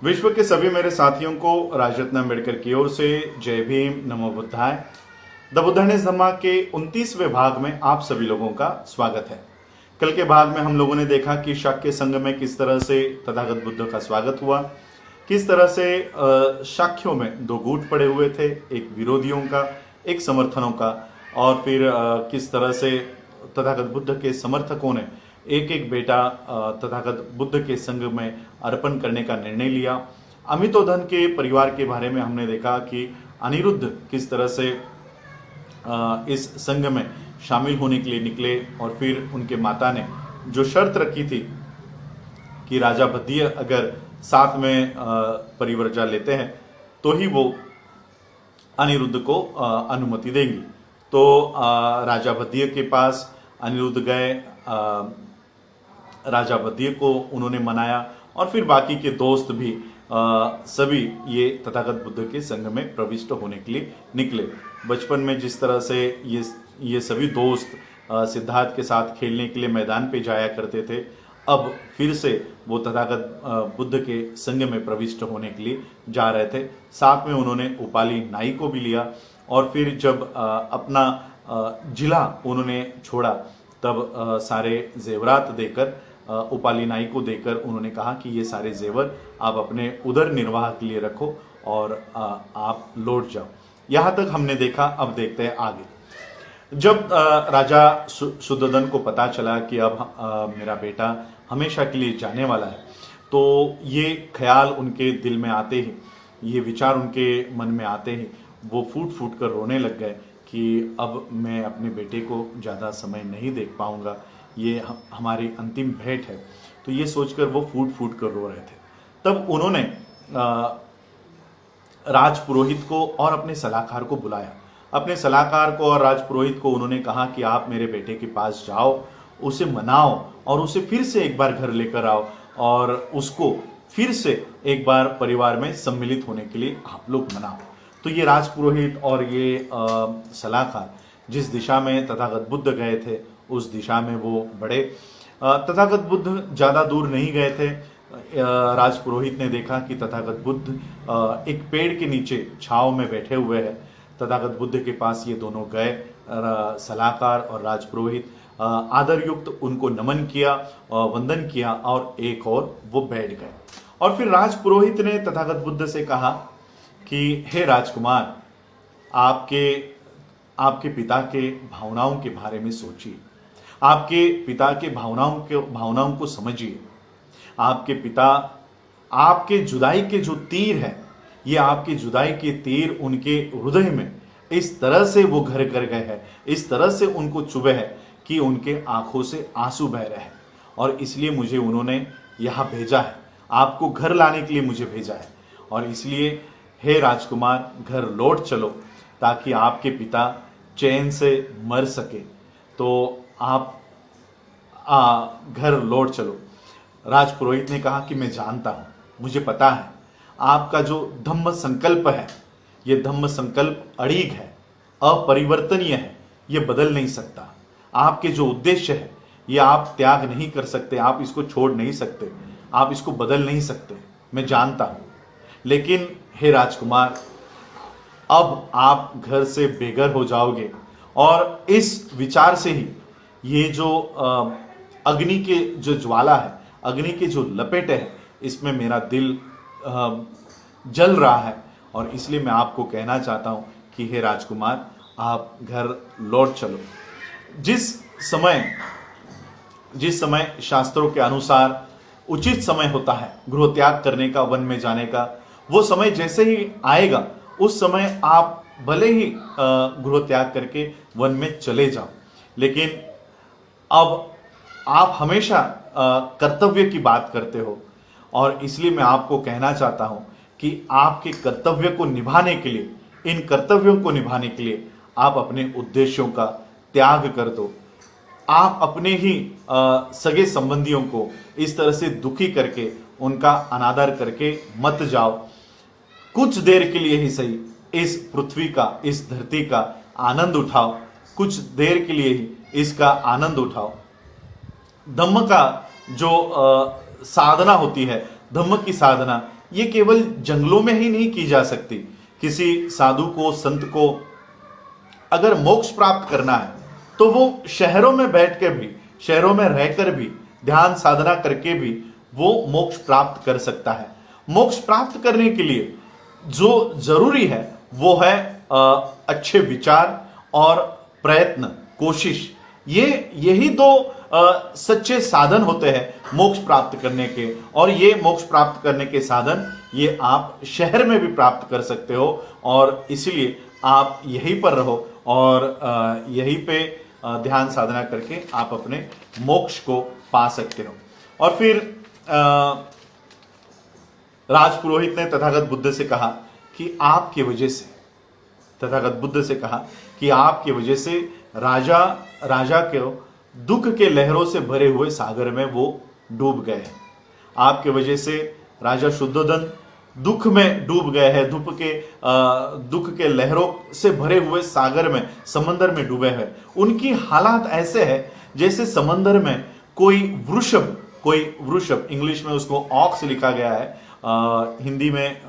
विश्व के सभी मेरे साथियों को राजरत्न अम्बेडकर की ओर से जय भीम, नमो बुद्धाय। द बुद्धनिस्ट धम्मा के 29वें भाग में आप सभी लोगों का स्वागत है। कल के भाग में हम लोगों ने देखा कि शाक्य संघ में किस तरह से तथागत बुद्ध का स्वागत हुआ, किस तरह से शाक्यों में दो गुट पड़े हुए थे, एक विरोधियों का, एक समर्थनों का, और फिर किस तरह से तथागत बुद्ध के समर्थकों ने एक एक बेटा तथागत बुद्ध के संघ में अर्पण करने का निर्णय लिया। अमितोधन के परिवार के बारे में हमने देखा कि अनिरुद्ध किस तरह से इस संघ में शामिल होने के लिए निकले, और फिर उनके माता ने जो शर्त रखी थी कि राजा भद्दिय अगर साथ में परिवर्जा लेते हैं तो ही वो अनिरुद्ध को अनुमति देंगी। तो राजा भद्दिय के पास अनिरुद्ध गए, राजा भद्दिय को उन्होंने मनाया, और फिर बाकी के दोस्त भी सभी ये तथागत बुद्ध के संघ में प्रविष्ट होने के लिए निकले। बचपन में जिस तरह से ये सभी दोस्त सिद्धार्थ के साथ खेलने के लिए मैदान पे जाया करते थे, अब फिर से वो तथागत बुद्ध के संघ में प्रविष्ट होने के लिए जा रहे थे। साथ में उन्होंने उपाली नाई को भी लिया, और फिर जब अपना जिला उन्होंने छोड़ा तब सारे जेवरात देकर, उपाली नाई को देकर उन्होंने कहा कि ये सारे जेवर आप अपने उदर निर्वाह के लिए रखो और आप लौट जाओ। यहाँ तक हमने देखा। अब देखते हैं आगे। जब राजा शुद्धोधन को पता चला कि अब मेरा बेटा हमेशा के लिए जाने वाला है, तो ये ख्याल उनके दिल में आते ही, ये विचार उनके मन में आते ही वो फूट फूट कर रोने लग गए कि अब मैं अपने बेटे को ज़्यादा समय नहीं देख पाऊँगा, ये हमारी अंतिम भेंट है। तो ये सोचकर वो फूट फूट कर रो रहे थे। तब उन्होंने राजपुरोहित को और अपने सलाहकार को बुलाया। अपने सलाहकार को और राजपुरोहित को उन्होंने कहा कि आप मेरे बेटे के पास जाओ, उसे मनाओ और उसे फिर से एक बार घर लेकर आओ, और उसको फिर से एक बार परिवार में सम्मिलित होने के लिए आप लोग मनाओ। तो ये राजपुरोहित और ये सलाहकार जिस दिशा में तथागत बुद्ध गए थे उस दिशा में वो बढ़े। तथागत बुद्ध ज़्यादा दूर नहीं गए थे। राजपुरोहित ने देखा कि तथागत बुद्ध एक पेड़ के नीचे छांव में बैठे हुए हैं। तथागत बुद्ध के पास ये दोनों गए, सलाहकार और राजपुरोहित, आदर युक्त उनको नमन किया, वंदन किया, और एक और वो बैठ गए। और फिर राजपुरोहित ने तथागत बुद्ध से कहा कि हे राजकुमार, आपके पिता के भावनाओं के बारे में सोचिए, आपके पिता के भावनाओं को समझिए। आपके पिता आपके जुदाई के जो तीर है, ये आपके जुदाई के तीर उनके हृदय में इस तरह से वो घर कर गए हैं, इस तरह से उनको चुभे है कि उनके आंखों से आंसू बह रहे हैं, और इसलिए मुझे उन्होंने यहाँ भेजा है, आपको घर लाने के लिए मुझे भेजा है। और इसलिए हे राजकुमार, घर लौट चलो ताकि आपके पिता चैन से मर सके। तो आप घर लौट चलो। राजपुरोहित ने कहा कि मैं जानता हूँ, मुझे पता है आपका जो धम्म संकल्प है, ये धम्म संकल्प अड़िग है, अपरिवर्तनीय है, ये बदल नहीं सकता। आपके जो उद्देश्य है ये आप त्याग नहीं कर सकते, आप इसको छोड़ नहीं सकते, आप इसको बदल नहीं सकते, मैं जानता हूँ। लेकिन हे राजकुमार, अब आप घर से बेघर हो जाओगे, और इस विचार से ही ये जो अग्नि के जो ज्वाला है, अग्नि के जो लपेट है, इसमें मेरा दिल जल रहा है। और इसलिए मैं आपको कहना चाहता हूँ कि हे राजकुमार, आप घर लौट चलो। जिस समय शास्त्रों के अनुसार उचित समय होता है गृह त्याग करने का, वन में जाने का, वो समय जैसे ही आएगा उस समय आप भले ही गृह त्याग करके वन में चले जाओ, लेकिन अब आप हमेशा कर्तव्य की बात करते हो, और इसलिए मैं आपको कहना चाहता हूं कि आपके कर्तव्य को निभाने के लिए, इन कर्तव्यों को निभाने के लिए आप अपने उद्देश्यों का त्याग कर दो। आप अपने ही सगे संबंधियों को इस तरह से दुखी करके, उनका अनादर करके मत जाओ। कुछ देर के लिए ही सही इस पृथ्वी का, इस धरती का आनंद उठाओ, कुछ देर के लिए ही इसका आनंद उठाओ। धम्म का जो साधना होती है, धम्म की साधना, ये केवल जंगलों में ही नहीं की जा सकती। किसी साधु को, संत को अगर मोक्ष प्राप्त करना है तो वो शहरों में बैठकर भी, शहरों में रहकर भी, ध्यान साधना करके भी वो मोक्ष प्राप्त कर सकता है। मोक्ष प्राप्त करने के लिए जो जरूरी है वो है अच्छे विचार और प्रयत्न, कोशिश। यही दो सच्चे साधन होते हैं मोक्ष प्राप्त करने के। और ये मोक्ष प्राप्त करने के साधन ये आप शहर में भी प्राप्त कर सकते हो, और इसीलिए आप यहीं पर रहो और यहीं पे ध्यान साधना करके आप अपने मोक्ष को पा सकते हो। और फिर राजपुरोहित ने तथागत बुद्ध से कहा कि आपकी वजह से, तथागत बुद्ध से कहा कि आपकी वजह से राजा के दुख के लहरों से भरे हुए सागर में वो डूब गए हैं। आपके वजह से राजा शुद्धोधन दुख में डूब गए हैं, दुख के लहरों से भरे हुए सागर में, समंदर में डूबे हैं। उनकी हालात ऐसे है जैसे समंदर में कोई वृषभ, इंग्लिश में उसको ऑक्स लिखा गया है, हिंदी में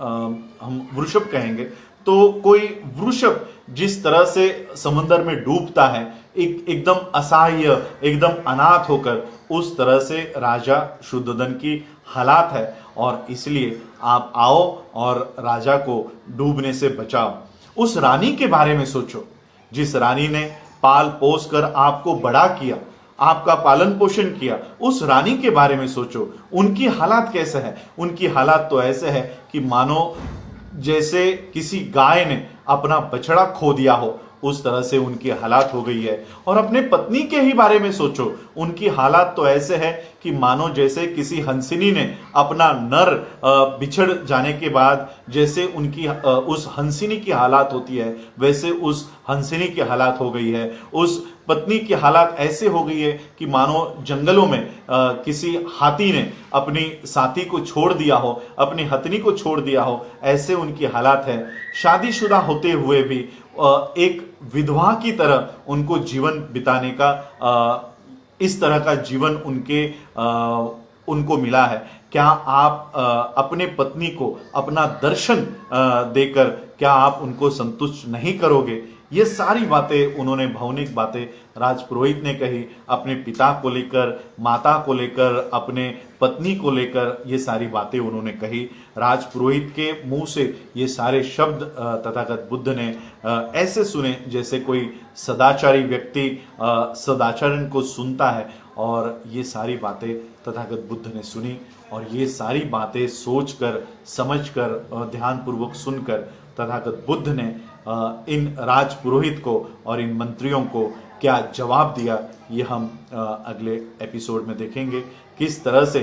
हम वृषभ कहेंगे। तो कोई वृषभ जिस तरह से समंदर में डूबता है, एकदम असहाय, एकदम अनाथ होकर, उस तरह से राजा शुद्धोधन की हालात है। और इसलिए आप आओ और राजा को डूबने से बचाओ। उस रानी के बारे में सोचो जिस रानी ने पाल पोस कर आपको बड़ा किया, आपका पालन पोषण किया। उस रानी के बारे में सोचो, उनकी हालात कैसे है। उनकी हालात तो ऐसे है कि मानो जैसे किसी गाय ने अपना बछड़ा खो दिया हो, उस तरह से उनकी हालात हो गई है। और अपने पत्नी के ही बारे में सोचो, उनकी हालात तो ऐसे है कि मानो जैसे किसी हंसिनी ने अपना नर बिछड़ जाने के बाद जैसे उनकी उस हंसिनी की हालात होती है, वैसे उस हंसिनी की हालात हो गई है। उस पत्नी की हालात ऐसे हो गई है कि मानो जंगलों में किसी हाथी ने अपनी साथी को छोड़ दिया हो, अपनी हथनी को छोड़ दिया हो, ऐसे उनकी हालात है। शादीशुदा होते हुए भी एक विधवा की तरह उनको जीवन बिताने का, इस तरह का जीवन उनको मिला है। क्या आप अपने पत्नी को अपना दर्शन देकर क्या आप उनको संतुष्ट नहीं करोगे? ये सारी बातें उन्होंने, भावनिक बातें राजपुरोहित ने कही, अपने पिता को लेकर, माता को लेकर, अपने पत्नी को लेकर, ये सारी बातें उन्होंने कही। राजपुरोहित के मुंह से ये सारे शब्द तथागत बुद्ध ने ऐसे सुने जैसे कोई सदाचारी व्यक्ति सदाचरण को सुनता है। और ये सारी बातें तथागत बुद्ध ने सुनी, और ये सारी बातें सोचकर, समझकर, ध्यानपूर्वक सुनकर तथागत बुद्ध ने इन राजपुरोहित को और इन मंत्रियों को क्या जवाब दिया, ये हम अगले एपिसोड में देखेंगे। किस तरह से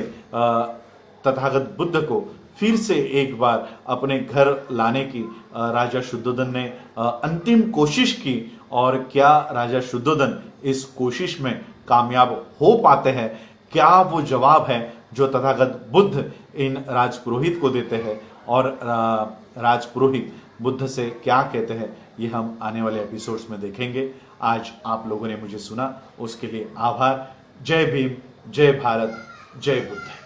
तथागत बुद्ध को फिर से एक बार अपने घर लाने की राजा शुद्धोधन ने अंतिम कोशिश की, और क्या राजा शुद्धोधन इस कोशिश में कामयाब हो पाते हैं। क्या वो जवाब है जो तथागत बुद्ध इन राजपुरोहित को देते हैं, और राजपुरोहित बुद्ध से क्या कहते हैं, ये हम आने वाले एपिसोड्स में देखेंगे। आज आप लोगों ने मुझे सुना, उसके लिए आभार। जय भीम, जय भारत, जय बुद्ध।